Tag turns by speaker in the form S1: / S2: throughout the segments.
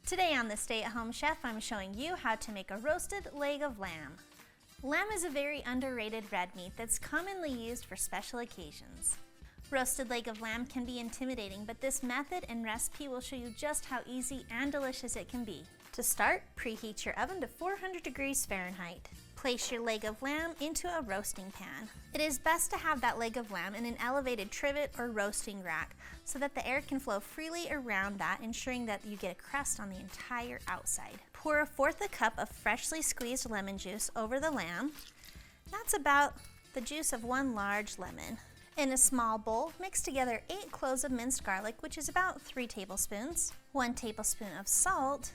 S1: Today on the Stay at Home Chef, I'm showing you how to make a roasted leg of lamb. Lamb is a very underrated red meat that's commonly used for special occasions. Roasted leg of lamb can be intimidating, but this method and recipe will show you just how easy and delicious it can be. To start, preheat your oven to 400 degrees Fahrenheit. Place your leg of lamb into a roasting pan. It is best to have that leg of lamb in an elevated trivet or roasting rack so that the air can flow freely around that, ensuring that you get a crust on the entire outside. Pour 1/4 cup of freshly squeezed lemon juice over the lamb. That's about the juice of 1 large lemon. In a small bowl, mix together 8 cloves of minced garlic, which is about 3 tablespoons, 1 tablespoon of salt,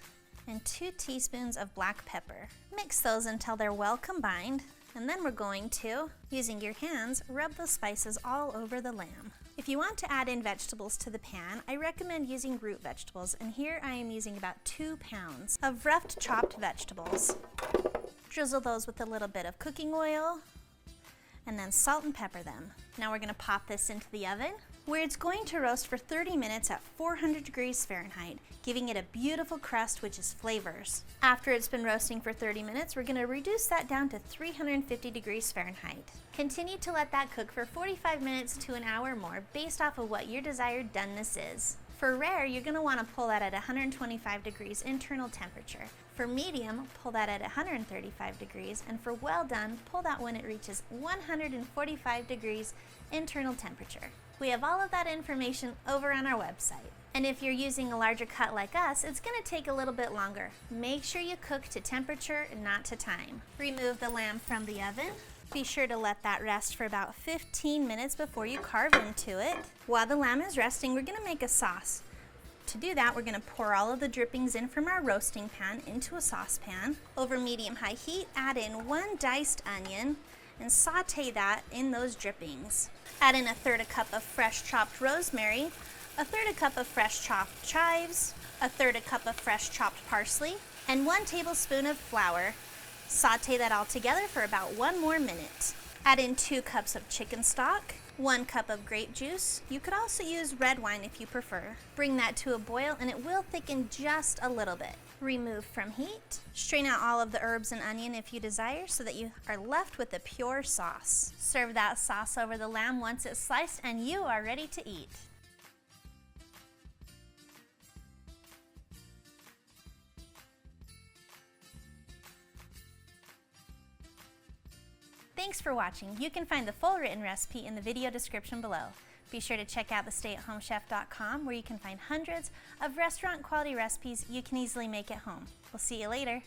S1: and 2 teaspoons of black pepper. Mix those until they're well combined, and then we're going to, using your hands, rub the spices all over the lamb. If you want to add in vegetables to the pan, I recommend using root vegetables, and here I am using about 2 pounds of rough chopped vegetables. Drizzle those with a little bit of cooking oil, and then salt and pepper them. Now we're going to pop this into the oven, where it's going to roast for 30 minutes at 400 degrees Fahrenheit, giving it a beautiful crust which is flavors. After it's been roasting for 30 minutes, we're going to reduce that down to 350 degrees Fahrenheit. Continue to let that cook for 45 minutes to an hour more based off of what your desired doneness is. For rare, you're going to want to pull that at 125 degrees internal temperature. For medium, pull that at 135 degrees, and for well done, pull that when it reaches 145 degrees internal temperature. We have all of that information over on our website. And if you're using a larger cut like us, it's going to take a little bit longer. Make sure you cook to temperature and not to time. Remove the lamb from the oven. Be sure to let that rest for about 15 minutes before you carve into it. While the lamb is resting, we're going to make a sauce. To do that, we're going to pour all of the drippings in from our roasting pan into a saucepan. Over medium-high heat, add in 1 diced onion and saute that in those drippings. Add in 1/3 cup of fresh chopped rosemary, 1/3 cup of fresh chopped chives, 1/3 cup of fresh chopped parsley, and 1 tablespoon of flour. Saute that all together for about 1 more minute. Add in 2 cups of chicken stock, 1 cup of grape juice. You could also use red wine if you prefer. Bring that to a boil and it will thicken just a little bit. Remove from heat. Strain out all of the herbs and onion if you desire so that you are left with a pure sauce. Serve that sauce over the lamb once it's sliced and you are ready to eat. Thanks for watching. You can find the full written recipe in the video description below. Be sure to check out thestayathomechef.com where you can find hundreds of restaurant quality recipes you can easily make at home. We'll see you later.